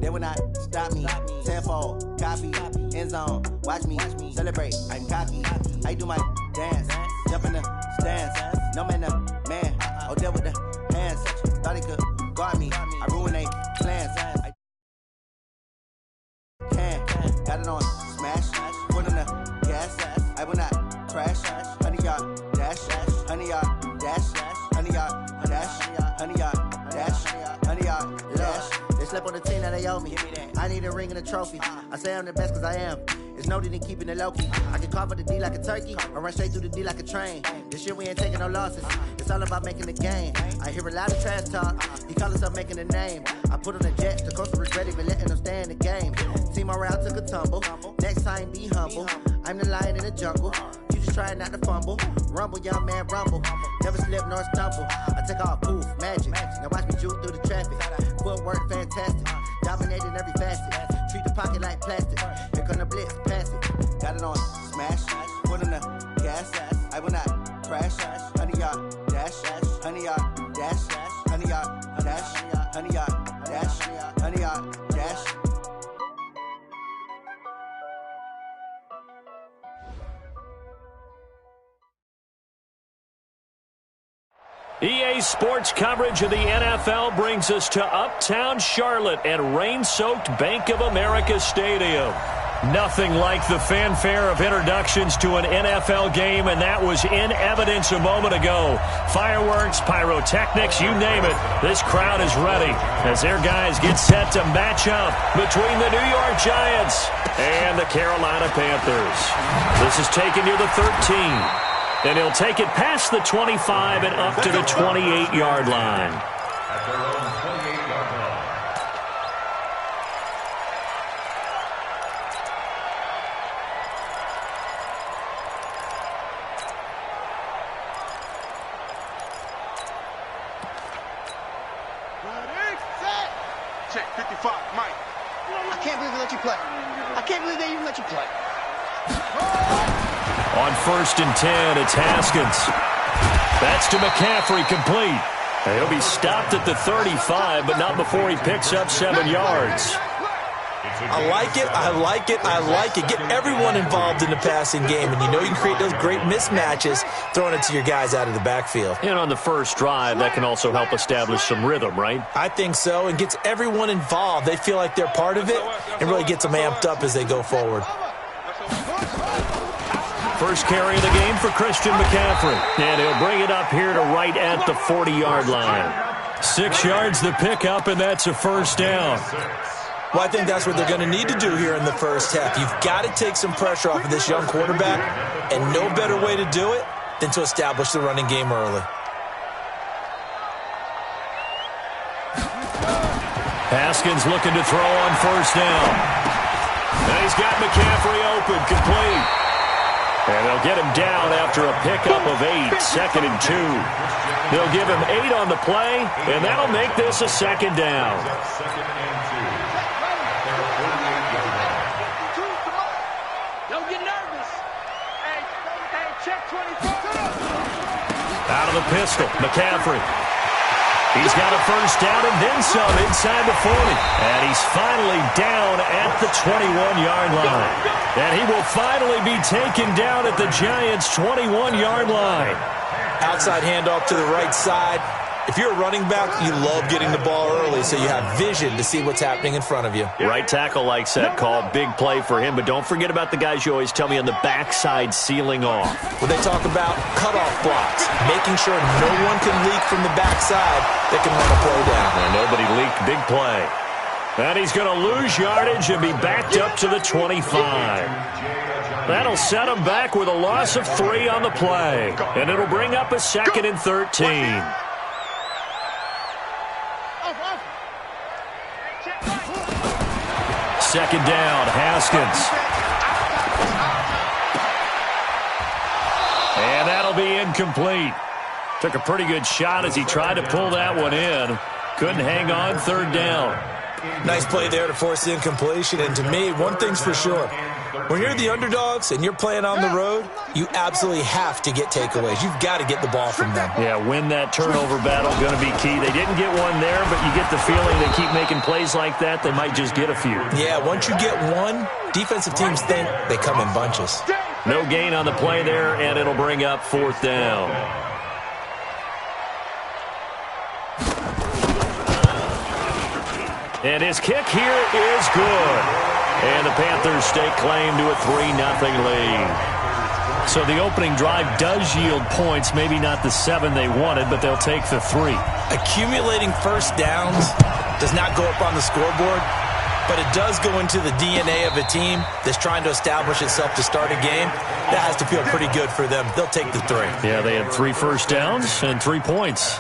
They will not stop me. Tenfold, copy, end zone. Watch me celebrate. I'm cocky. I do my dance. Jump in the stands. No man, the man. Oh, there with the hands. Thought he could guard me. I ruin they plans. I can. Got it on smash. Foot on the gas. I will not crash. 100-yard dash. 100-yard dash. 100-yard dash. 100-yard dash. 100-yard dash. They slept on the team that they owe me. I need a ring and a trophy. I say I'm the best cause I am. It's noted in keeping it low-key. I can carve up the D like a turkey or run straight through the D like a train. This year we ain't taking no losses. It's all about making the game. I hear a lot of trash talk. He call himself making a name. I put on the Jets. The coach regret even letting them stay in the game. Team morale took a tumble. Next time be humble. I'm the lion in the jungle. You just trying not to fumble. Rumble, young man, rumble. Never slip nor stumble. I take off, poof, magic. Now watch me juke through the traffic. Footwork fantastic. Dominating every facet. Treat the pocket like plastic. Here come the blitz, pass it. Got it on smash. Foot on the gas. I will not crash. 100-yard dash. 100-yard dash. 100-yard dash. 100-yard dash. 100-yard dash. EA Sports coverage of the NFL brings us to Uptown Charlotte at rain-soaked Bank of America Stadium. Nothing like the fanfare of introductions to an NFL game, and that was in evidence a moment ago. Fireworks, pyrotechnics, you name it. This crowd is ready as their guys get set to match up between the New York Giants and the Carolina Panthers. This is taken near the 13. And he'll take it past the 25 and up to the 28-yard line. At their own 28-yard line. Ready, set. Check 55, Mike. I can't believe they let you play. I can't believe they even let you play. On 1st and 10, it's Haskins. That's to McCaffrey, complete. He'll be stopped at the 35, but not before he picks up 7 yards. I like it, I like it, I like it. Get everyone involved in the passing game, and you know you can create those great mismatches throwing it to your guys out of the backfield. And on the first drive, that can also help establish some rhythm, right? I think so, and gets everyone involved. They feel like they're part of it, and really gets them amped up as they go forward. First carry of the game for Christian McCaffrey. And he'll bring it up here to right at the 40-yard line. 6 yards the pickup, and that's a first down. Well, I think that's what they're going to need to do here in the first half. You've got to take some pressure off of this young quarterback, and no better way to do it than to establish the running game early. Haskins looking to throw on first down. And he's got McCaffrey open, complete. And they'll get him down after a pickup of 8, 2nd and 2. They'll give him 8 on the play, and that'll make this a second down. Don't get nervous. Hey, check 24. Out of the pistol, McCaffrey. He's got a first down and then some inside the 40. And he's finally down at the 21-yard line. And he will finally be taken down at the Giants' 21-yard line. Outside handoff to the right side. If you're a running back, you love getting the ball early so you have vision to see what's happening in front of you. Right tackle likes that call. Big play for him. But don't forget about the guys you always tell me on the backside sealing off. When they talk about cutoff blocks, making sure no one can leak from the backside that can run a play down. And nobody leaked. Big play. And he's going to lose yardage and be backed up to the 25. That'll set him back with a loss of 3 on the play. And it'll bring up a 2nd and 13. Second down, Haskins. And that'll be incomplete. Took a pretty good shot as he tried to pull that one in. Couldn't hang on, 3rd down. Nice play there to force the incompletion. And to me, one thing's for sure. When you're the underdogs and you're playing on the road, you absolutely have to get takeaways. You've got to get the ball from them. Yeah, win that turnover battle, going to be key. They didn't get one there, but you get the feeling they keep making plays like that, they might just get a few. Yeah, once you get one, defensive teams think they come in bunches. No gain on the play there, and it'll bring up 4th down. And his kick here is good. And the Panthers stake claim to a 3-0 lead. So the opening drive does yield points, maybe not the 7 they wanted, but they'll take the 3. Accumulating first downs does not go up on the scoreboard, but it does go into the DNA of a team that's trying to establish itself to start a game. That has to feel pretty good for them. They'll take the 3. Yeah, they had 3 first downs and 3 points.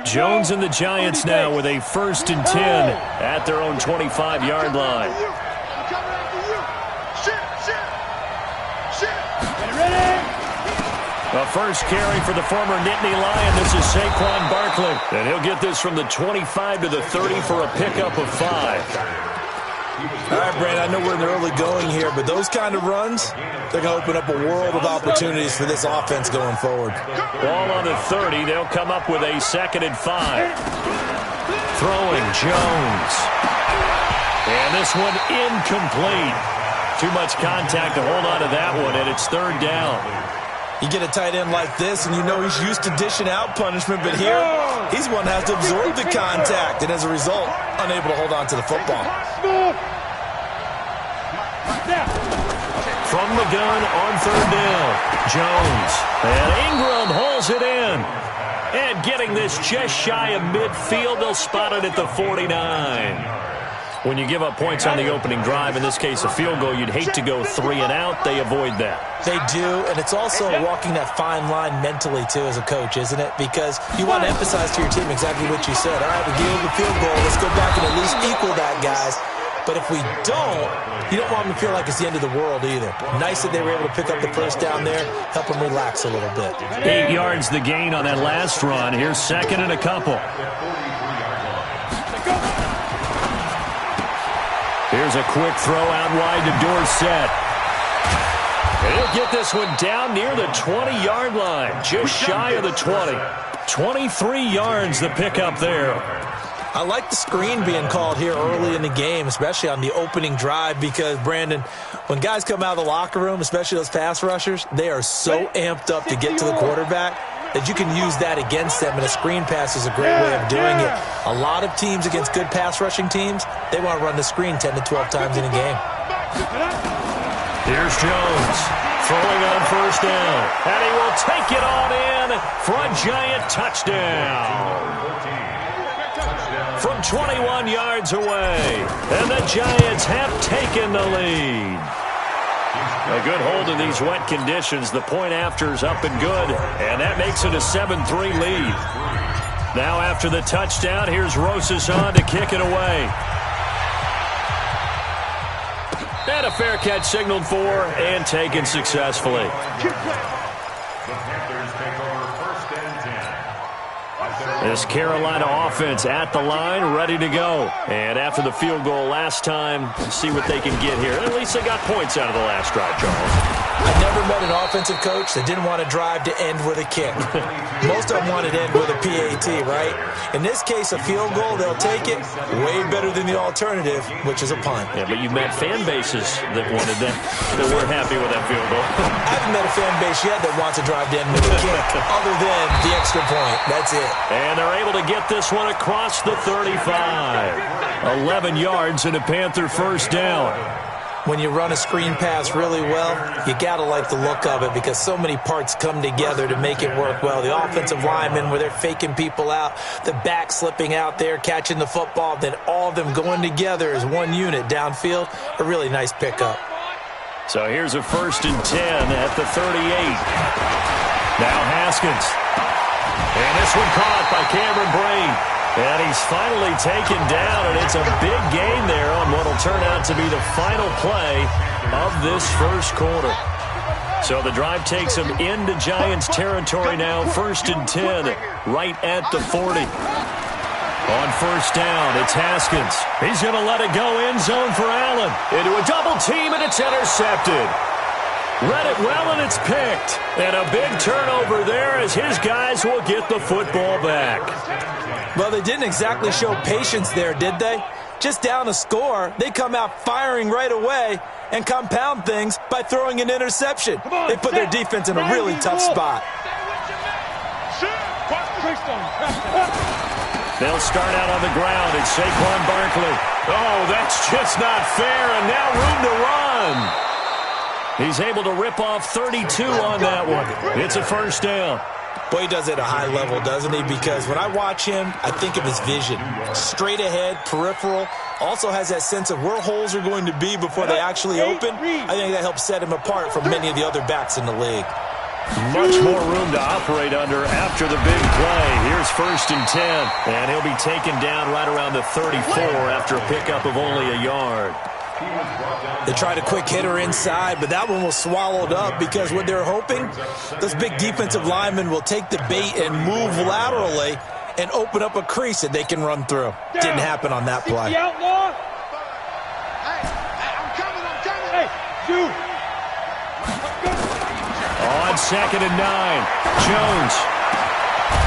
Jones and the Giants now with a 1st and 10 at their own 25-yard line. A first carry for the former Nittany Lion. This is Saquon Barkley. And he'll get this from the 25 to the 30 for a pickup of 5. All right, Brandon, I know we're in the early going here, but those kind of runs, they're going to open up a world of opportunities for this offense going forward. Ball on the 30. They'll come up with a 2nd and 5. Throwing Jones. And this one incomplete. Too much contact to hold on to that one, and it's 3rd down. You get a tight end like this, and you know he's used to dishing out punishment, but here, he's one that has to absorb the contact, and as a result, unable to hold on to the football. From the gun on 3rd down, Jones. And Ingram hauls it in. And getting this just shy of midfield, they'll spot it at the 49. When you give up points on the opening drive, in this case a field goal, you'd hate to go 3 and out. They avoid that. They do, and it's also walking that fine line mentally, too, as a coach, isn't it? Because you want to emphasize to your team exactly what you said. All right, we gave them the field goal. Let's go back and at least equal that, guys. But if we don't, you don't want them to feel like it's the end of the world either. Nice that they were able to pick up the first down there, help them relax a little bit. 8 yards the gain on that last run. Here's 2nd and a couple. Here's a quick throw out wide to Dorsett. And he'll get this one down near the 20-yard line, just shy of the 20. 23 yards the pickup there. I like the screen being called here early in the game, especially on the opening drive, because, Brandon, when guys come out of the locker room, especially those pass rushers, they are so amped up to get to the quarterback that you can use that against them, and a screen pass is a great way of doing it. A lot of teams against good pass rushing teams, they want to run the screen 10 to 12 times in a game. Here's Jones throwing on 1st down, and he will take it on in for a giant touchdown. From 21 yards away, and the Giants have taken the lead. A good hold in these wet conditions. The point after's up and good, and that makes it a 7-3 lead. Now after the touchdown, here's Rosas on to kick it away. And a fair catch signaled for and taken successfully. This Carolina offense at the line, ready to go. And after the field goal last time, see what they can get here. At least they got points out of the last drive, Charles. I never met an offensive coach that didn't want to drive to end with a kick. Most of them wanted to end with a PAT, right? In this case, a field goal, they'll take it. Way better than the alternative, which is a punt. Yeah, but you've met fan bases that wanted that weren't happy with that field goal. I haven't met a fan base yet that wants to drive to end with a kick, other than the extra point. That's it. And they're able to get this one across the 35. 11 yards and a Panther 1st down. When you run a screen pass really well, you got to like the look of it because so many parts come together to make it work well. The offensive linemen, where they're faking people out, the back slipping out there, catching the football, then all of them going together as one unit downfield, a really nice pickup. So here's a 1st and 10 at the 38. Now Haskins. And this one caught by Cameron Brain. And he's finally taken down, and it's a big gain there on what will turn out to be the final play of this first quarter. So the drive takes him into Giants territory now, 1st and 10, right at the 40. On first down, it's Haskins. He's going to let it go end zone for Allen. Into a double team, and it's intercepted. Read it well, and it's picked. And a big turnover there as his guys will get the football back. Well, they didn't exactly show patience there, did they? Just down a score, they come out firing right away and compound things by throwing an interception. They put their defense in a really tough spot. They'll start out on the ground. It's Saquon Barkley. Oh, that's just not fair, and now room to run. He's able to rip off 32 on that one. It's a first down. Boy, he does it at a high level, doesn't he? Because when I watch him, I think of his vision. Straight ahead, peripheral. Also has that sense of where holes are going to be before they actually open. I think that helps set him apart from many of the other backs in the league. Much more room to operate under after the big play. Here's 1st and 10. And he'll be taken down right around the 34 after a pickup of only a yard. They tried a quick hitter inside, but that one was swallowed up because what they're hoping, those big defensive linemen will take the bait and move laterally and open up a crease that they can run through. Didn't happen on that play. I'm coming. Hey, dude. On 2nd and 9, Jones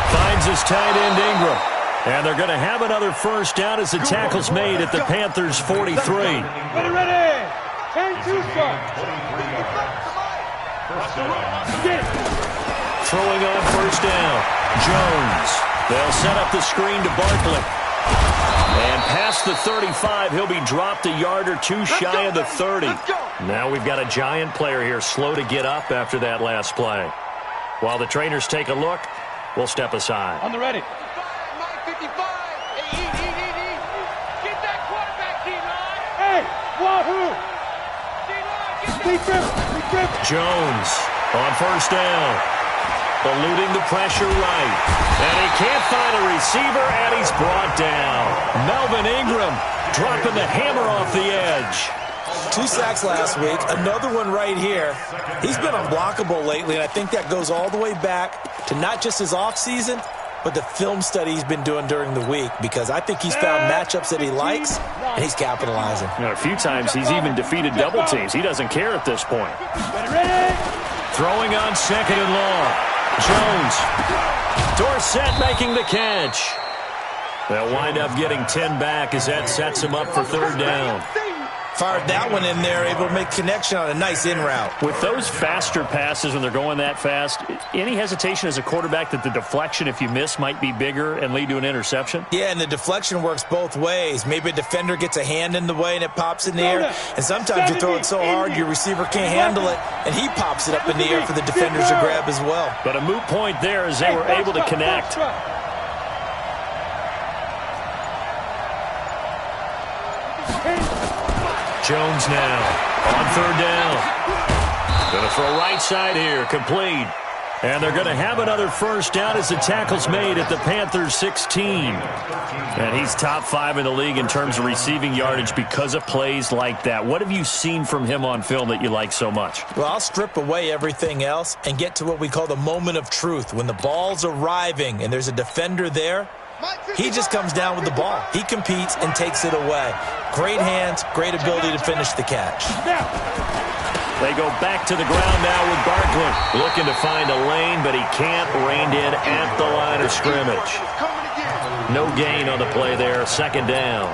finds his tight end Ingram. And they're going to have another first down as the tackle's made at the Panthers' 43. Ready. 10-2, Throwing on first down, Jones. They'll set up the screen to Barkley. And past the 35, he'll be dropped a yard or two shy of the 30. Now we've got a Giant player here slow to get up after that last play. While the trainers take a look, we'll step aside. On the ready. 55. Hey, get that quarterback, D-line. Hey, wahoo. D-line, Jones on first down. Eluding the pressure right. And he can't find a receiver, and he's brought down. Melvin Ingram dropping the hammer off the edge. 2 sacks last week, another one right here. He's been unblockable lately, and I think that goes all the way back to not just his offseason, but the film study he's been doing during the week, because I think he's found matchups that he likes, and he's capitalizing. A few times he's even defeated double teams. He doesn't care at this point. Throwing on 2nd and long. Jones. Dorsett making the catch. They'll wind up getting 10 back as that sets him up for 3rd down. Fired that one in there, able to make connection on a nice in route. With those faster passes when they're going that fast, any hesitation as a quarterback that the deflection, if you miss, might be bigger and lead to an interception? Yeah, and the deflection works both ways. Maybe a defender gets a hand in the way and it pops in the air. And sometimes you throw it so hard your receiver can't handle it, and he pops it up in the air for the defenders to grab as well. But a moot point there as they were able to connect. Jones now on 3rd down. Going to throw right side here, complete. And they're going to have another first down as the tackle's made at the Panthers' 16. And he's top 5 in the league in terms of receiving yardage because of plays like that. What have you seen from him on film that you like so much? Well, I'll strip away everything else and get to what we call the moment of truth. When the ball's arriving and there's a defender there, he just comes down with the ball. He competes and takes it away. Great hands, great ability to finish the catch. They go back to the ground now with Barkley. Looking to find a lane, but he can't. Reined in at the line of scrimmage. No gain on the play there. 2nd down.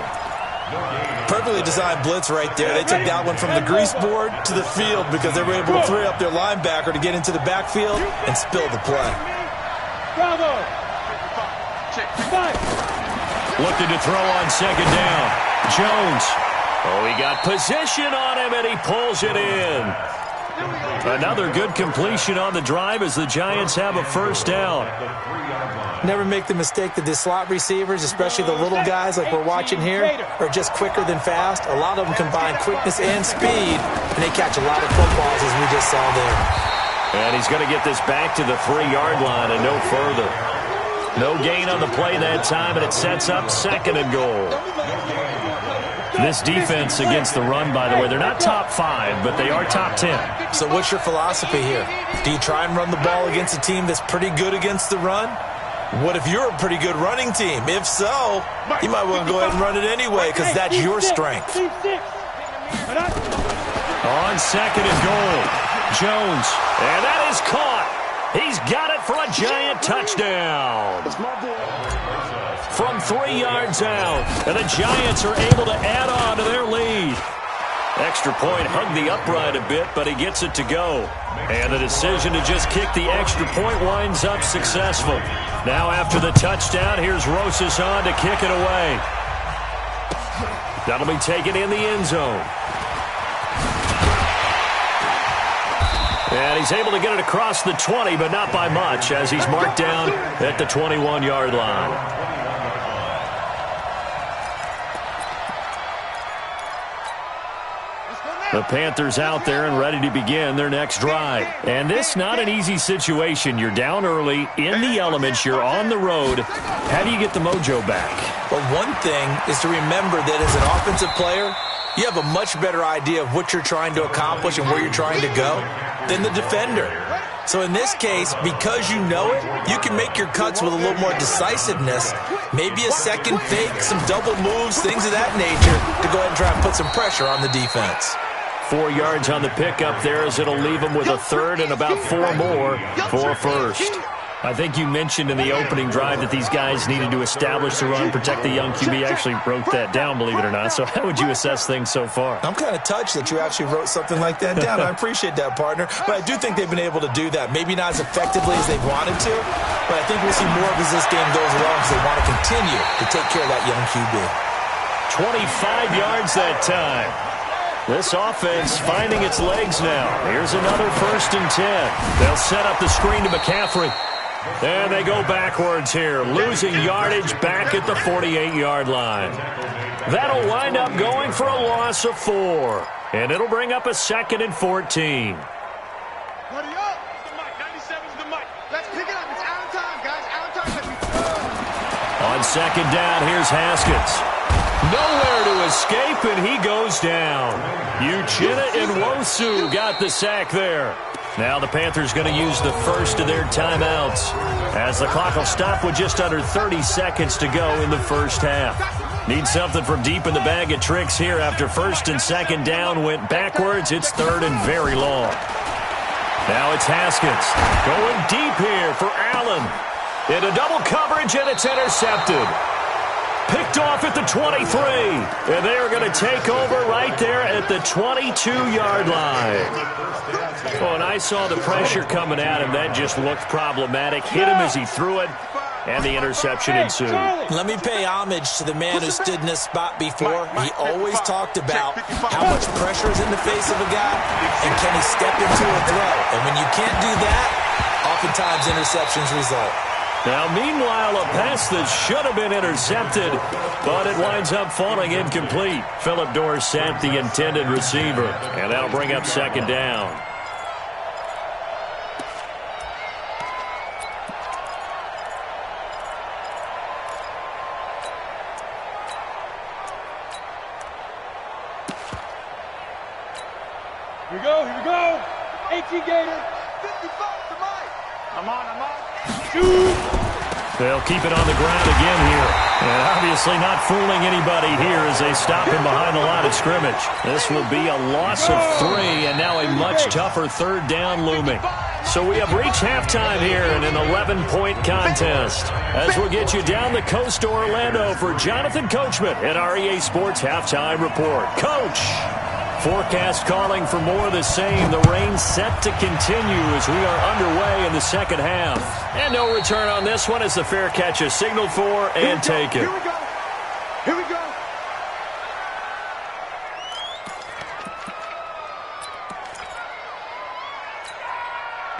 Perfectly designed blitz right there. They took that one from the grease board to the field because they were able to free up their linebacker to get into the backfield and spill the play. Bravo. Looking to throw on 2nd down. Jones. Oh, he got position on him, and he pulls it in. Another good completion on the drive as the Giants have a first down. Never make the mistake that the slot receivers, especially the little guys like we're watching here, are just quicker than fast. A lot of them combine quickness and speed, and they catch a lot of footballs, as we just saw there. And he's going to get this back to the 3-yard line and no further. No gain on the play that time, and it sets up 2nd and goal. This defense against the run, by the way, they're not top 5, but they are top 10. So what's your philosophy here? Do you try and run the ball against a team that's pretty good against the run? What if you're a pretty good running team? If so, you might want to go ahead and run it anyway because that's your strength. On 2nd and goal, Jones, and that is caught. He's got it for a giant touchdown. From 3 yards out, and the Giants are able to add on to their lead. Extra point hugged the upright a bit, but he gets it to go. And the decision to just kick the extra point winds up successful. Now after the touchdown, here's Rosas on to kick it away. That'll be taken in the end zone. And he's able to get it across the 20, but not by much, as he's marked down at the 21-yard line. The Panthers out there and ready to begin their next drive. And this not an easy situation. You're down early, in the elements, you're on the road. How do you get the mojo back? Well, one thing is to remember that as an offensive player, you have a much better idea of what you're trying to accomplish and where you're trying to go than the defender. So in this case, because you know it, you can make your cuts with a little more decisiveness, maybe a second fake, some double moves, things of that nature, to go ahead and try and put some pressure on the defense. 4 yards on the pickup there as it'll leave him with a third and about 4 more for a first. I think you mentioned in the opening drive that these guys needed to establish the run, protect the young QB. I actually wrote that down, believe it or not. So how would you assess things so far? I'm kind of touched that you actually wrote something like that down. I appreciate that, partner. But I do think they've been able to do that. Maybe not as effectively as they wanted to, but I think we'll see more of as this game goes along because they want to continue to take care of that young QB. 25 yards that time. This offense finding its legs now. Here's another 1st and 10. They'll set up the screen to McCaffrey. And they go backwards here, losing yardage back at the 48-yard line. That'll wind up going for a loss of 4. And it'll bring up a 2nd and 14. Buddy up. It's the mic. 97's the mic. Let's pick it up. It's out of time, guys. Out of time. On 2nd down, here's Haskins. Nowhere to escape, and he goes down. Uchenna Nwosu got the sack there. Now the Panthers going to use the first of their timeouts as the clock will stop with just under 30 seconds to go in the first half. Need something from deep in the bag of tricks here after 1st and 2nd down went backwards. It's 3rd and very long. Now it's Haskins going deep here for Allen. Into double coverage, and it's intercepted. Picked off at the 23, and they are going to take over right there at the 22-yard line. Oh, and I saw the pressure coming at him. That just looked problematic. Hit him as he threw it, and the interception ensued. Let me pay homage to the man who stood in this spot before. He always talked about how much pressure is in the face of a guy, and can he step into a throw. And when you can't do that, oftentimes interceptions result. Now, meanwhile, a pass that should have been intercepted, but it winds up falling incomplete. Philip Dorsett, the intended receiver, and that'll bring up 2nd down. Here we go, here we go. 18 Gator. 55 to Mike. I'm on. Shoot. They'll keep it on the ground again here. And obviously not fooling anybody here as they stop him behind the line of scrimmage. This will be a loss of 3, and now a much tougher 3rd down looming. So we have reached halftime here in an 11-point contest. As we'll get you down the coast to Orlando for Jonathan Coachman at our EA Sports Halftime Report. Coach! Forecast calling for more of the same. The rain set to continue as we are underway in the 2nd half. And no return on this one as the fair catch is signaled for and taken. Here we go. Here we go.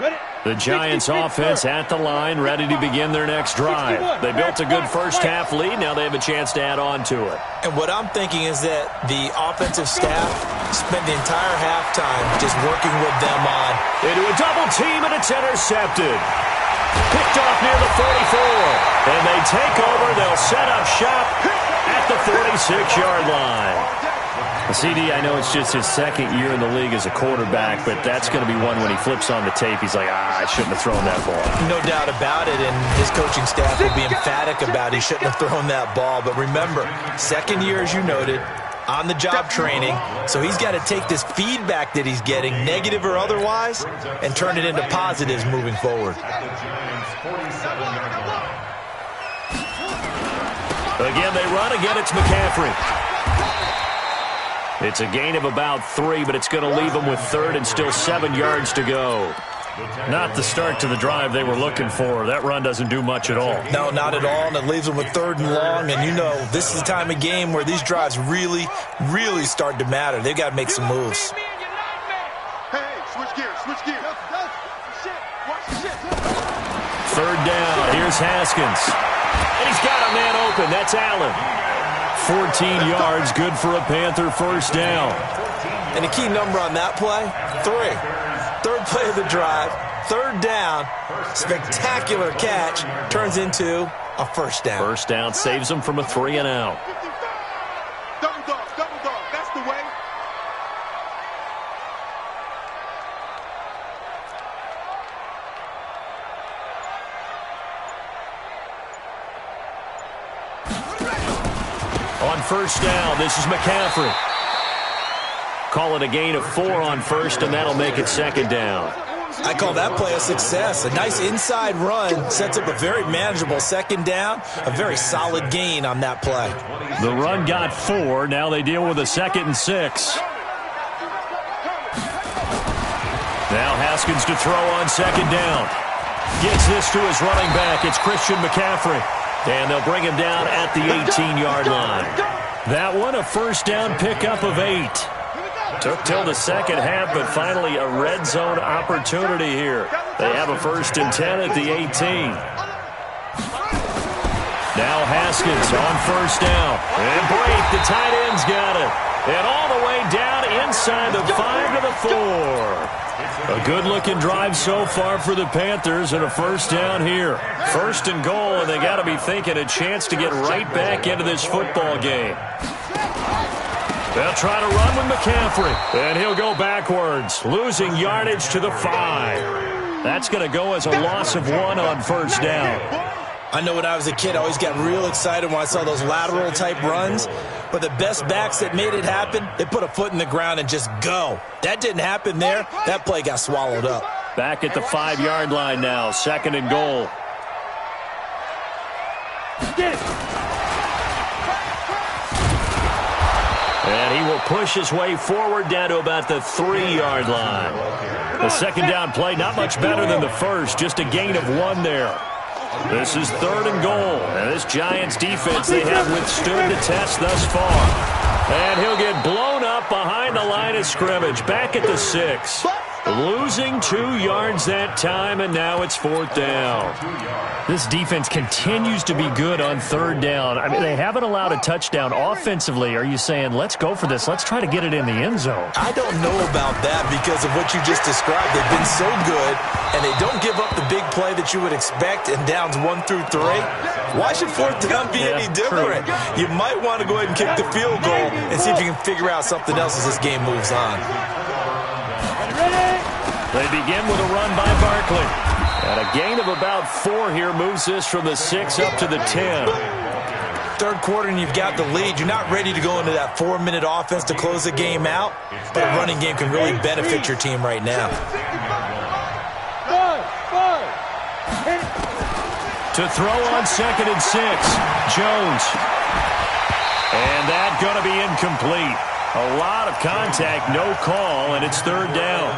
Ready? The Giants offense at the line, ready to begin their next drive. They built a good first half lead. Now they have a chance to add on to it. And what I'm thinking is that the offensive staff spent the entire halftime just working with them on. Into a double team, and it's intercepted. Picked off near the 44. And they take over. They'll set up shop at the 46-yard line. CD, I know it's just his second year in the league as a quarterback, but that's going to be one when he flips on the tape. He's like, I shouldn't have thrown that ball. No doubt about it, and his coaching staff will be emphatic about he shouldn't have thrown that ball. But remember, second year, as you noted, on-the-job training, so he's got to take this feedback that he's getting, negative or otherwise, and turn it into positives moving forward. Again, they run. Again, it's McCaffrey. It's a gain of about 3, but it's going to leave them with third and still 7 yards to go. Not the start to the drive they were looking for. That run doesn't do much at all. No, not at all, and it leaves them with third and long. And you know, this is the time of game where these drives really, really start to matter. They've got to make some moves. Hey, switch gears, switch gears. Third down. Here's Haskins. And he's got a man open. That's Allen. 14 yards, good for a Panther first down. And a key number on that play, 3. Third play of the drive, third down, spectacular catch, turns into a first down. First down saves them from a 3 and out. Double dog, that's the way. On first down, this is McCaffrey. Call it a gain of 4 on first, and that'll make it second down. I call that play a success. A nice inside run sets up a very manageable second down, a very solid gain on that play. The run got 4. Now they deal with a 2nd and 6. Now Haskins to throw on second down. Gets this to his running back. It's Christian McCaffrey. And they'll bring him down at the 18-yard line. That one, a first down pickup of 8. Took till the second half, but finally a red zone opportunity here. They have a 1st and 10 at the 18. Now Haskins on first down. And Blake, the tight end's got it. And all the way down inside the 5 to the 4. A good-looking drive so far for the Panthers, and a first down here. 1st and goal, and they got to be thinking a chance to get right back into this football game. They'll try to run with McCaffrey, and he'll go backwards, losing yardage to the 5. That's going to go as a loss of 1 on first down. I know when I was a kid, I always got real excited when I saw those lateral-type runs. But the best backs that made it happen, they put a foot in the ground and just go. That didn't happen there. That play got swallowed up. Back at the 5-yard line now, 2nd and goal. And he will push his way forward down to about the 3-yard line. The second down play, not much better than the first, just a gain of 1 there. This is 3rd and goal. And this Giants defense, they have withstood the test thus far. And he'll get blown up behind the line of scrimmage. Back at the 6. Losing 2 yards that time, and now it's 4th down. This defense continues to be good on 3rd down. I mean, they haven't allowed a touchdown offensively. Are you saying, let's go for this? Let's try to get it in the end zone. I don't know about that because of what you just described. They've been so good, and they don't give up the big play that you would expect in downs 1 through 3. Why should 4th down be any different? True. You might want to go ahead and kick the field goal and see if you can figure out something else as this game moves on. They begin with a run by Barkley. And a gain of about 4 here moves this from the 6 up to the 10. 3rd quarter and you've got the lead. You're not ready to go into that 4-minute offense to close the game out, but a running game can really benefit your team right now. To throw on 2nd and 6, Jones. And that going to be incomplete. A lot of contact, no call, and it's 3rd down.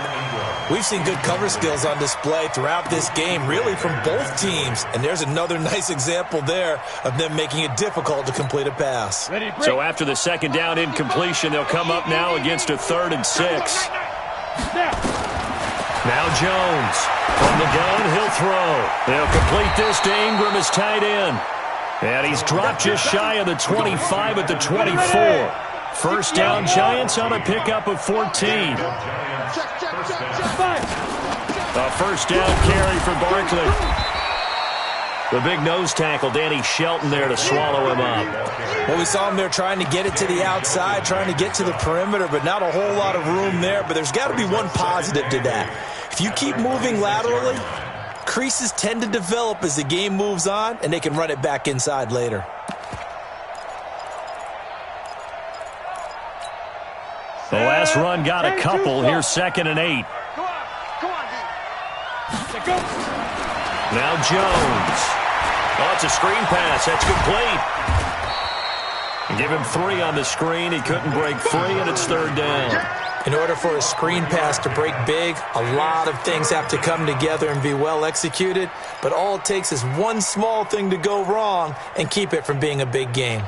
We've seen good cover skills on display throughout this game, really from both teams. And there's another nice example there of them making it difficult to complete a pass. So after the 2nd down incompletion, they'll come up now against a 3rd and 6. Now Jones. From the gun, he'll throw. They'll complete this to Ingram as tight end. And he's dropped just shy of the 25 at the 24. First down, Giants on a pickup of 14. A first down carry for Barkley. The big nose tackle, Danny Shelton, there to swallow him up. Well, we saw him there trying to get it to the outside, trying to get to the perimeter, but not a whole lot of room there. But there's got to be one positive to that. If you keep moving laterally, creases tend to develop as the game moves on, and they can run it back inside later. The last run got a couple. Here's 2nd and 8. Come on, D. Now Jones. Oh, it's a screen pass. That's complete. Give him 3 on the screen. He couldn't break free, and it's 3rd down. In order for a screen pass to break big, a lot of things have to come together and be well executed, but all it takes is one small thing to go wrong and keep it from being a big game.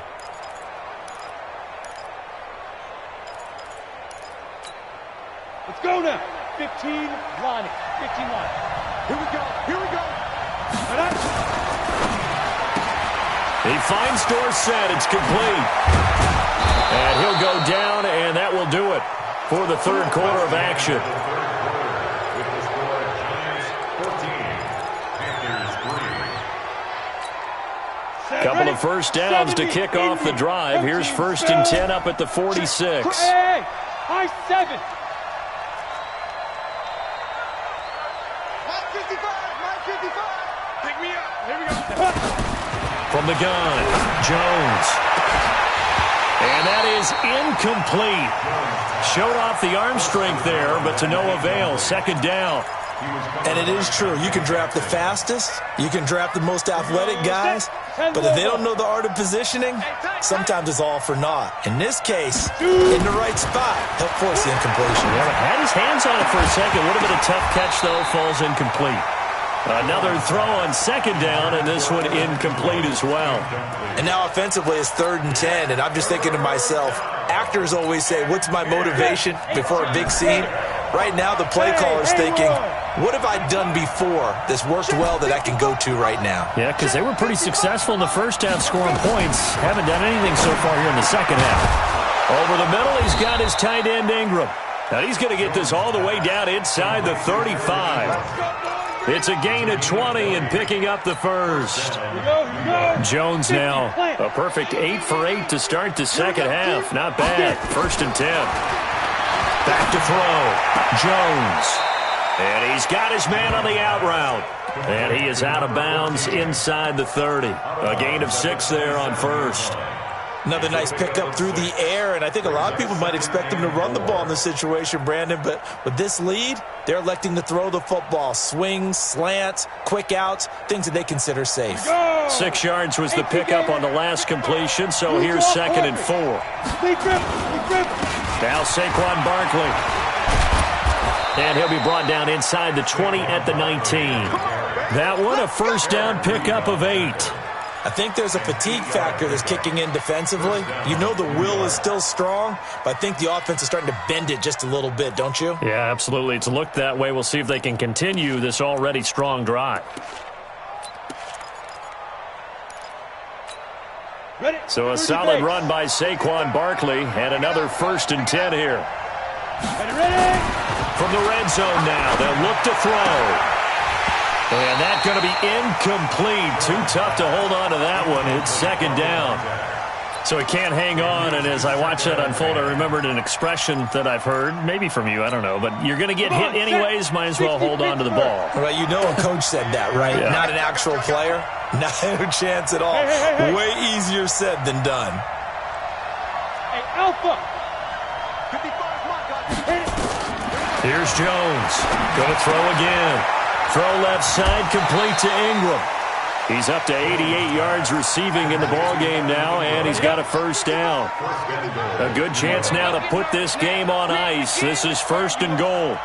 Let's go now. 15 line. 15 line. Here we go. Here we go. He finds Dorsett. It's complete. And he'll go down, and that will do it for the 3rd quarter of action. Couple of first downs to kick off the drive. Here's 1st and 10 up at the 46. Hey, high 7. 955. Pick me up. Here we go. From the gun, Jones. And that is incomplete. Showed off the arm strength there, but to no avail. 2nd down. And it is true. You can draft the fastest. You can draft the most athletic guys. But if they don't know the art of positioning, sometimes it's all for naught. In this case, in the right spot, he'll force the incompletion. Yeah, had his hands on it for a second. Would have been a tough catch, though. Falls incomplete. Another throw on 2nd down, and this one incomplete as well. And now offensively it's 3rd and 10, and I'm just thinking to myself, actors always say, what's my motivation before a big scene? Right now the play caller's thinking, what have I done before that's worked well that I can go to right now? Yeah, because they were pretty successful in the first half scoring points. Haven't done anything so far here in the second half. Over the middle, he's got his tight end Ingram. Now he's going to get this all the way down inside the 35. It's a gain of 20 and picking up the 1st. Jones now, a perfect 8 for 8 to start the second half. Not bad. 1st and 10. Back to throw. Jones. And he's got his man on the out route. And he is out of bounds inside the 30. A gain of 6 there on 1st. Another nice pickup through the air, and I think a lot of people might expect them to run the ball in this situation, Brandon, but with this lead, they're electing to throw the football. Swings, slants, quick outs, things that they consider safe. 6 yards was the pickup on the last completion, so here's 2nd and 4. Now Saquon Barkley. And he'll be brought down inside the 20 at the 19. That one, a 1st down pickup of 8. I think there's a fatigue factor that's kicking in defensively. You know the will is still strong, but I think the offense is starting to bend it just a little bit, don't you? Yeah, absolutely. It's looked that way. We'll see if they can continue this already strong drive. So a solid run by Saquon Barkley, and another 1st and 10 here. From the red zone now, they'll look to throw. And that's going to be incomplete. Too tough to hold on to that one. It's 2nd down. So he can't hang on, and as I watch that unfold, I remembered an expression that I've heard, maybe from you, I don't know, but you're going to get hit anyways, might as well hold on to the ball. Well, you know a coach said that, right? Yeah. Not an actual player. Not a chance at all. Way easier said than done. Hey, Alpha. Here's Jones. Going to throw again. Throw left side, complete to Ingram. He's up to 88 yards receiving in the ballgame now, and he's got a 1st down. A good chance now to put this game on ice. This is 1st and goal.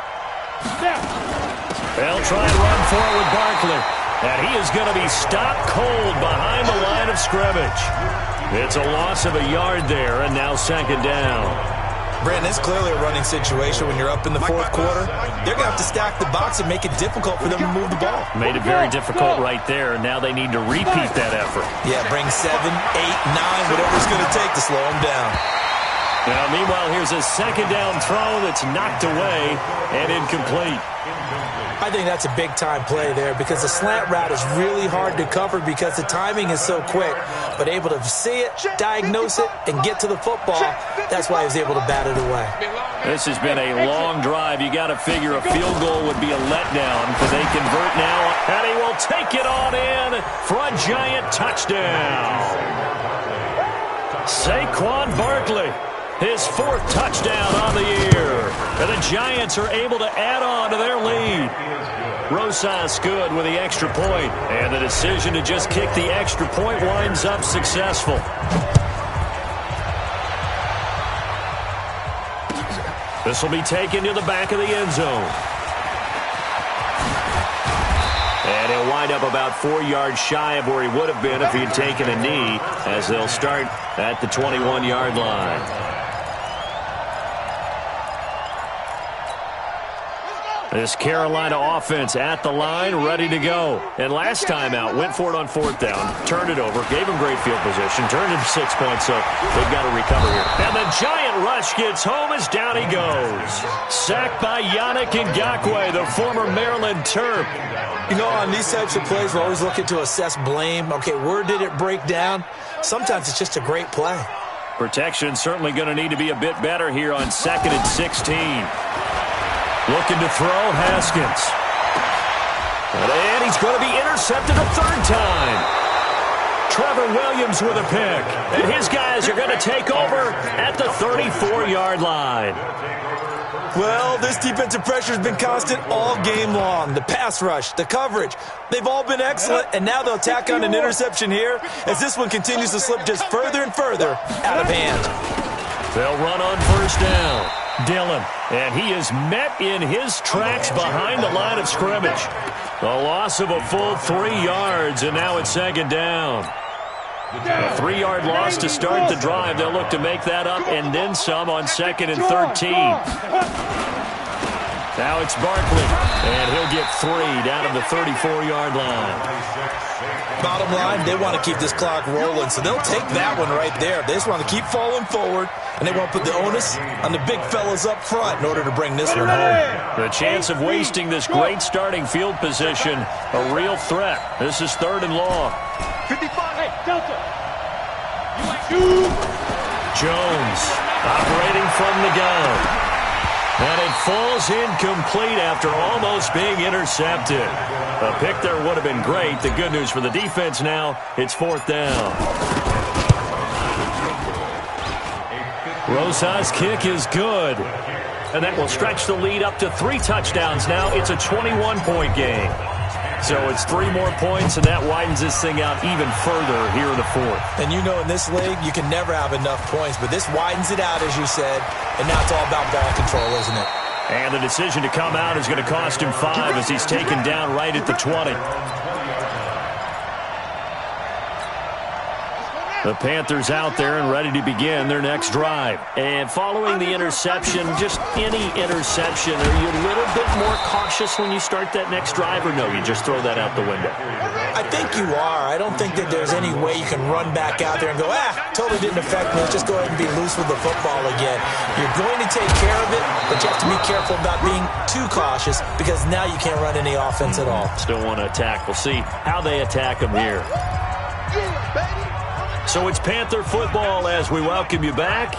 They'll try and run for it with Barkley. And he is going to be stopped cold behind the line of scrimmage. It's a loss of a yard there, and now 2nd down. Brandon, it's clearly a running situation when you're up in the 4th quarter. They're going to have to stack the box and make it difficult for them to move the ball. Made it very difficult right there. Now they need to repeat that effort. Yeah, bring 7, 8, 9, whatever it's going to take to slow them down. Now, meanwhile, here's a second down throw that's knocked away and incomplete. I think that's a big-time play there because the slant route is really hard to cover because the timing is so quick. But able to see it, diagnose it, and get to the football, that's why he was able to bat it away. This has been a long drive. You got to figure a field goal would be a letdown. Could they convert now? And he will take it on in for a giant touchdown. Saquon Barkley, his 4th touchdown on the year. And the Giants are able to add on to their lead. Rosas good with the extra point. And the decision to just kick the extra point winds up successful. This will be taken to the back of the end zone. And he'll wind up about 4 yards shy of where he would have been if he had taken a knee, as they'll start at the 21-yard line. This Carolina offense at the line, ready to go. And last time out, went for it on 4th down, turned it over, gave him great field position, turned it to 6 points, so they've got to recover here. And the giant rush gets home as down he goes. Sacked by Yannick Ngakoue, the former Maryland Terp. You know, on these types of plays, we're always looking to assess blame. Okay, where did it break down? Sometimes it's just a great play. Protection certainly going to need to be a bit better here on 2nd and 16. Looking to throw, Haskins. And he's going to be intercepted a 3rd time. Trevor Williams with a pick. And his guys are going to take over at the 34-yard line. Well, this defensive pressure has been constant all game long. The pass rush, the coverage, they've all been excellent, and now they'll tack on an interception here as this one continues to slip just further and further out of hand. They'll run on 1st down. Dillon, and he is met in his tracks behind the line of scrimmage. A loss of a full 3 yards, and now it's 2nd down. A 3-yard loss to start the drive. They'll look to make that up and then some on 2nd and 13. Now it's Barkley, and he'll get 3 down to the 34-yard line. Bottom line, they want to keep this clock rolling, so they'll take that one right there. They just want to keep falling forward, and they want to put the onus on the big fellas up front in order to bring this one home. The chance of wasting this great starting field position, a real threat. This is 3rd and long. 55, hey, Delta. Jones operating from the gun. And it falls incomplete after almost being intercepted. A pick there would have been great. The good news for the defense now, it's 4th down. Rosas' kick is good. And that will stretch the lead up to 3 touchdowns now. It's a 21-point game. So it's 3 more points, and that widens this thing out even further here in the 4th. And you know in this league, you can never have enough points, but this widens it out, as you said, and now it's all about ball control, isn't it? And the decision to come out is going to cost him 5 as he's taken down right at the 20. The Panthers out there and ready to begin their next drive. And following the interception, just any interception, are you a little bit more cautious when you start that next drive, or no, you just throw that out the window? I think you are. I don't think that there's any way you can run back out there and go, totally didn't affect me. Let's just go ahead and be loose with the football again. You're going to take care of it, but you have to be careful about being too cautious because now you can't run any offense at all. Still want to attack. We'll see how they attack them here. So it's Panther football as we welcome you back.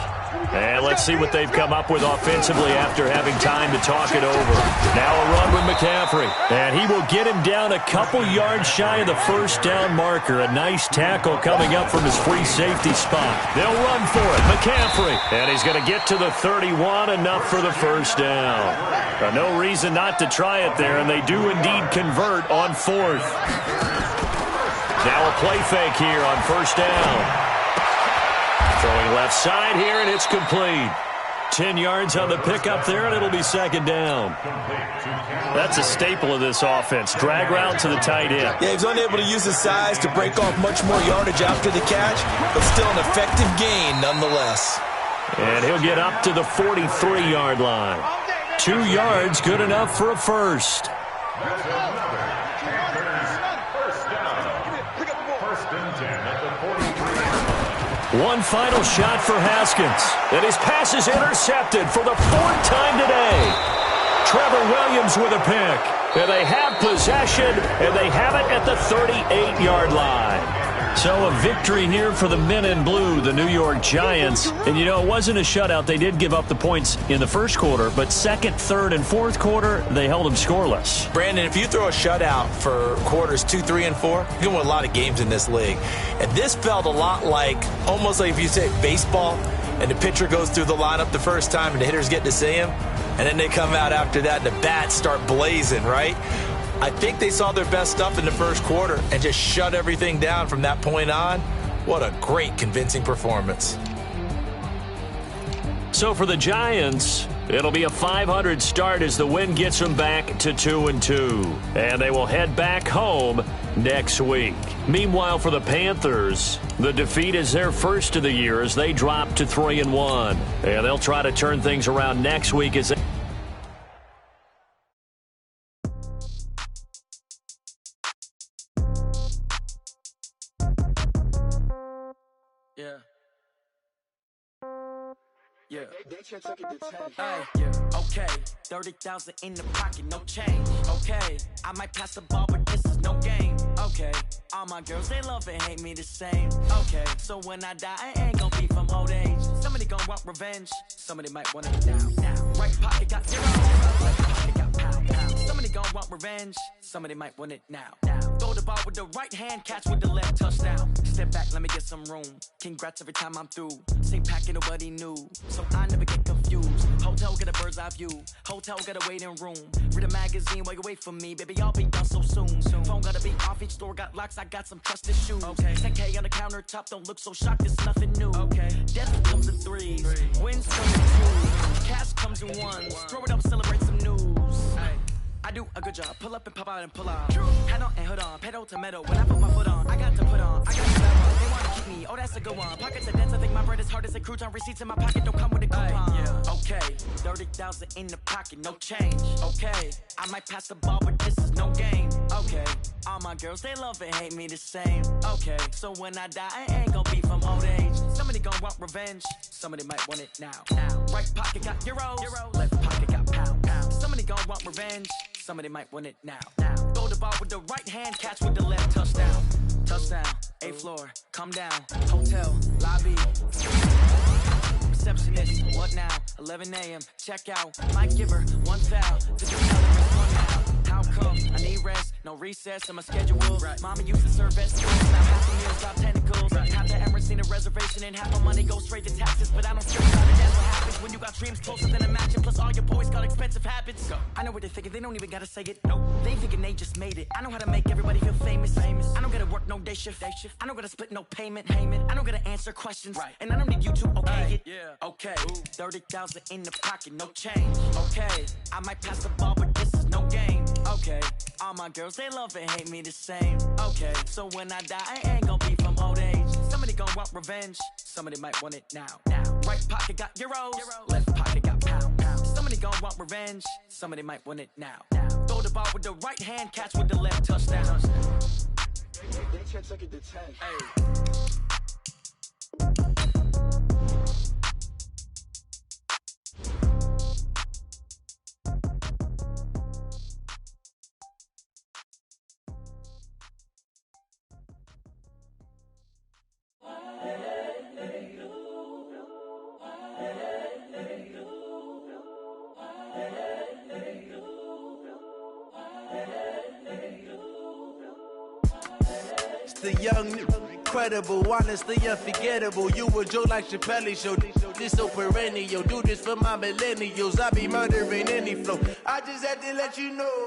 And let's see what they've come up with offensively after having time to talk it over. Now a run with McCaffrey. And he will get him down a couple yards shy of the 1st down marker. A nice tackle coming up from his free safety spot. They'll run for it. McCaffrey. And he's going to get to the 31, enough for the 1st down. No reason not to try it there, and they do indeed convert on 4th. Now a play fake here on 1st down. Throwing left side here, and it's complete. 10 yards on the pickup there, and it'll be 2nd down. That's a staple of this offense. Drag route to the tight end. Yeah, he's unable to use his size to break off much more yardage after the catch, but still an effective gain nonetheless. And he'll get up to the 43-yard line. 2 yards, good enough for a first. One final shot for Haskins. And his pass is intercepted for the fourth time today. Trevor Williams with a pick. And they have possession, and they have it at the 38-yard line. So a victory here for the men in blue, the New York Giants. And, you know, it wasn't a shutout. They did give up the points in the first quarter, but second, third, and fourth quarter, they held them scoreless. Brandon, if you throw a shutout for quarters 2, 3, and 4, you can win a lot of games in this league. And this felt a lot like, almost like if you say baseball, and the pitcher goes through the lineup the first time, and the hitters get to see him, and then they come out after that, and the bats start blazing, right? I think they saw their best stuff in the first quarter and just shut everything down from that point on. What a great, convincing performance. So for the Giants, it'll be a .500 start as the win gets them back to 2-2. And they will head back home next week. Meanwhile, for the Panthers, the defeat is their first of the year as they drop to 3-1. And they'll try to turn things around next week as they... Yeah. Okay. 30,000 in the pocket, no change. Okay. I might pass the ball, but this is no game. Okay. All my girls, they love and hate me the same. Okay. So when I die, I ain't gonna be from old age. Somebody gonna want revenge. Somebody might want it now. Right pocket got zero. Left pocket got pound. Somebody gonna want revenge. Somebody might want it now. Throw the ball with the right hand, catch with the left, touchdown. Step back, let me get some room. Congrats every time I'm through. Same packet, nobody knew. So I never get confused. Hotel, get a bird's eye view. Hotel, get a waiting room. Read a magazine while you wait for me. Baby, I'll be done so soon. Phone gotta be off, each store got locks. I got some trusted shoes. Okay. 10K on the countertop, don't look so shocked, it's nothing new. Okay. Death comes in threes. Wins come in twos. Cash comes in ones. Throw it up, celebrate some news. I do a good job. Pull up and pop out and pull out. Head on and hood on. Pedal to metal. When I put my foot on, I got to put on. I got to grab on. They want to keep me. Oh, that's a good one. Pockets are dense. I think my bread is hard as a crouton. Receipts in my pocket don't come with a coupon. Okay. 30,000 in the pocket. No change. Okay. I might pass the ball, but this is no game. Okay. All my girls, they love and hate me the same. Okay. So when I die, I ain't gonna be from old age. Somebody gonna want revenge. Somebody might want it now. Right pocket got euros. Left pocket got pound. Somebody gonna want revenge. Somebody might want it now. Throw the ball with the right hand, catch with the left, touchdown. Touchdown, 8th floor, come down. Hotel, lobby. Receptionist, what now? 11 a.m., check out. Might give her one foul. Just tell her it's one now. How come? I need rest, no recess in my schedule. Right. Mama used to serve vegetables, now half the meals got tentacles. Right. Half the Emirates seen a reservation and half my money goes straight to taxes. But I don't stress about it, that's what happens when you got dreams closer than a match. And plus all your boys got expensive habits. Go. I know what they're thinking, they don't even gotta say it. Nope. They thinking they just made it. I know how to make everybody feel famous. I don't gotta work no day shift. I don't gotta split no payment. I don't gotta answer questions. Right. And I don't need you to okay it. Yeah. Okay. 30,000 in the pocket, no change. Okay. I might pass the ball, but this is no game. Okay. All my girls, they love and hate me the same. Okay. So when I die, I ain't gonna be from old age. Somebody gonna want revenge. Somebody might want it now. Right pocket got euros. Left pocket got pound. Somebody gonna want revenge. Somebody might want it now. Throw the ball with the right hand, catch with the left, touchdown. They took it to 10. Hey. The young, incredible, honestly unforgettable. You a joke like Chappelle show. This so perennial. Do this for my millennials. I be murdering any flow. I just had to let you know.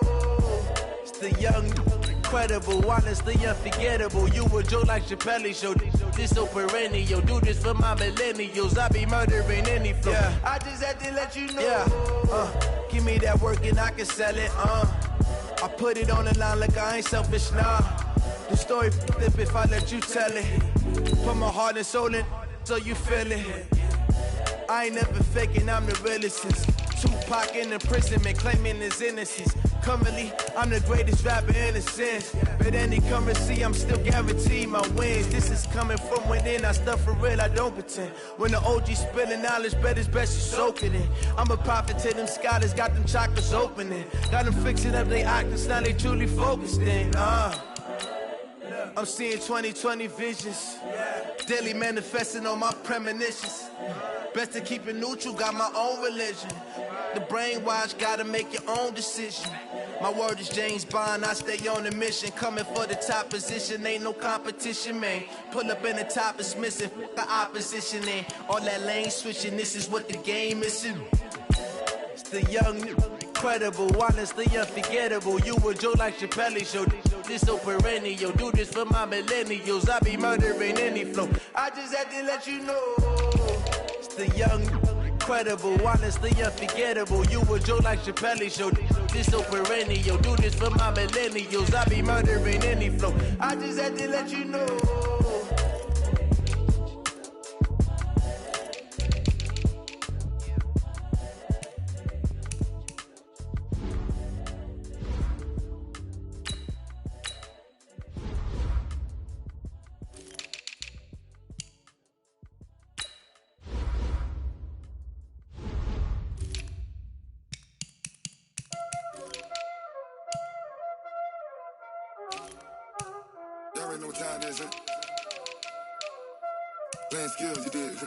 It's the young, incredible, honestly unforgettable. You a joke like Chappelle show. This so perennial. Do this for my millennials. I be murdering any flow. Yeah. I just had to let you know. Yeah. Give me that work and I can sell it. I put it on the line like I ain't selfish, nah. The story flip if I let you tell it. Put my heart and soul in so you feel it. I ain't never faking, I'm the realest since Tupac in imprisonment, claiming his innocence. Currently, I'm the greatest rapper in a sense. But any currency, I'm still guaranteed my wins. This is coming from within, I stuff for real, I don't pretend. When the OG spilling knowledge, bet it's best you soak it in. I'm a prophet to them scholars, got them chakras opening. Got them fixing up they octaves, now they truly focused in. I'm seeing 2020 visions. Daily manifesting on my premonitions. Best to keep it neutral, got my own religion. The brainwash, gotta make your own decision. My word is James Bond, I stay on a mission. Coming for the top position, ain't no competition, man. Pull up in the top, it's missing, the opposition ain't. All that lane switching, this is what the game is. It's the young, incredible, honestly unforgettable. You a Joe like Chappelle show. This so perennial, do this for my millennials. I be murdering any flow. I just had to let you know. It's the young, incredible, honestly unforgettable. You a Joe like Chappelle show. This so perennial, do this for my millennials. I be murdering any flow. I just had to let you know. Y'all already know what time it is, huh? Playing skills, you did.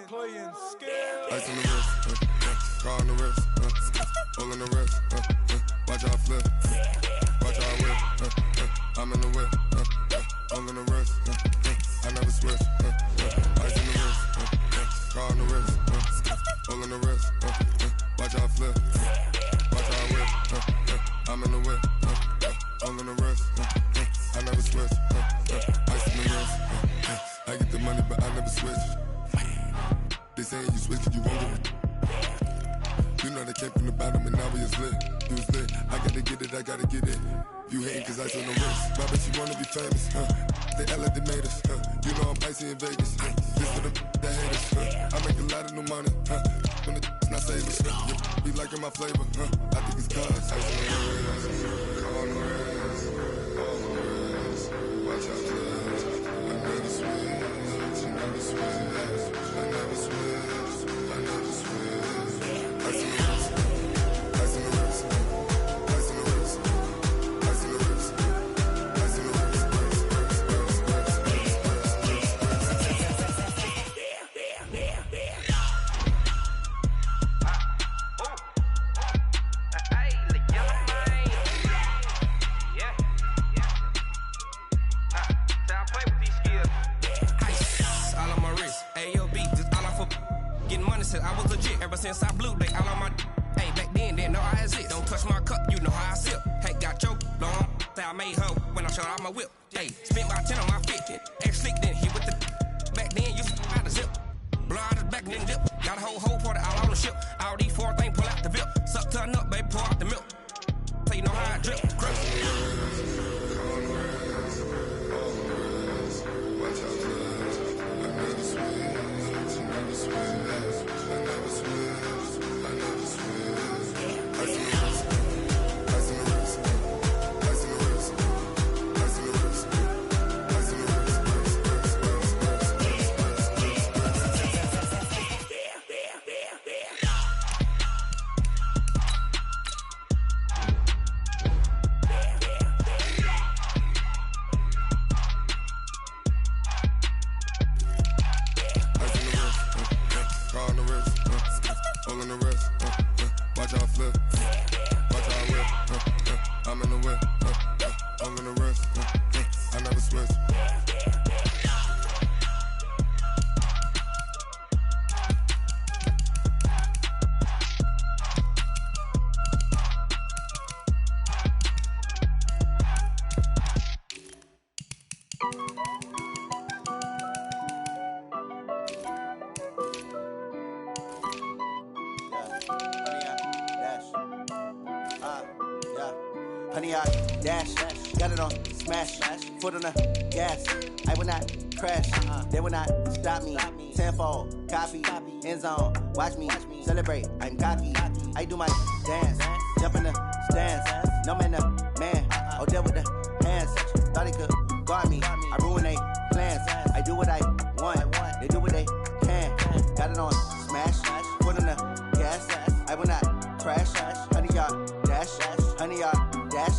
Playing skills. Ice on the wrist, car on the wrist, hole in the wrist, watch out flip, watch out whip, I'm in the whip, hole in the wrist, I never switch, ice in the wrist, car on the wrist, hole in the wrist, watch out flip, watch out whip, I'm in the whip, hole in the wrist, I never switch, ice in the wrist, I get the money but I never switch. They saying you switch cause you won't get it. You know they came from the bottom and now we is lit. You was lit, I gotta get it, I gotta get it. You hating cause I took no risks. I bet you wanna be famous, They act like they made us, You know I'm icy in Vegas, This for the that hate us, I make a lot of new money, When it's not saving, Be liking my flavor, I think it's cause ice on the wrist, on the wrist, on the wrist. Watch out, cuz I never switch, I never switch. I never switch, I never switch. Ice in the wrist, ice in the wrist, ice in the wrist, ice in the wrist, ice in the wrist, I was legit ever since I blew they all on my hey back then didn't know I had it. Don't touch my cup, you know how I sip. Hey, got choked long. Say I made her when I showed out my whip. Hey, spent my 10 on my 50. Ex slick then hit with the back then you out the zip. Blow out his back then dip. Got a whole party all on the ship. All these 4 things pull out the VIP. Suck turn up, baby, pour out the milk. So you know how I drip. Grip. Honey, I dash, got it on smash, foot on the gas. I will not crash, they will not stop me. Tenfold, copy, end zone, watch me celebrate, I'm cocky. I do my dance, jump in the stands. No man, man, oh, there with the hands. Thought he could guard me, I ruin they plans. I do what I want, they do what they can. Got it on smash, foot on the gas. I will not crash, 100-yard dash, 100-yard dash,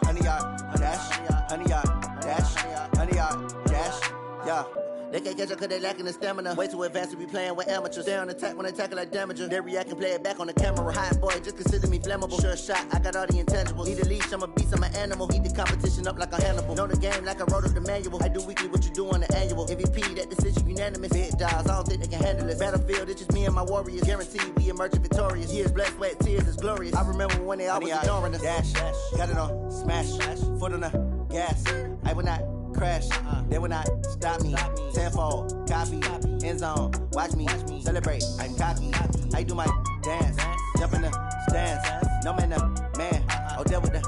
100-yard dash, 100-yard dash, 100-yard dash, yeah. They can't catch up cause they lacking the stamina. Way too advanced to be playing with amateurs. Stay on attack when they tackle like damager. They react and play it back on the camera. Hot boy, just consider me flammable. Sure shot, I got all the intangibles. Need a leash, I'm a beast, I'm an animal. Eat the competition up like a Hannibal. Know the game like I wrote up the manual. I do weekly what you do on the annual. MVP, that decision unanimous. Big dogs, I don't think they can handle it. Battlefield, it's just me and my warriors. Guaranteed we emerge victorious. Years, blood, sweat, tears is glorious. I remember when they always ignoring us. Dash, got it on smash, foot on the gas. I will not crash, they will not stop me. Tenfold, copy, end zone, watch me celebrate, I'm cocky. I do my dance, jump in the stands. No man, man, oh, there with the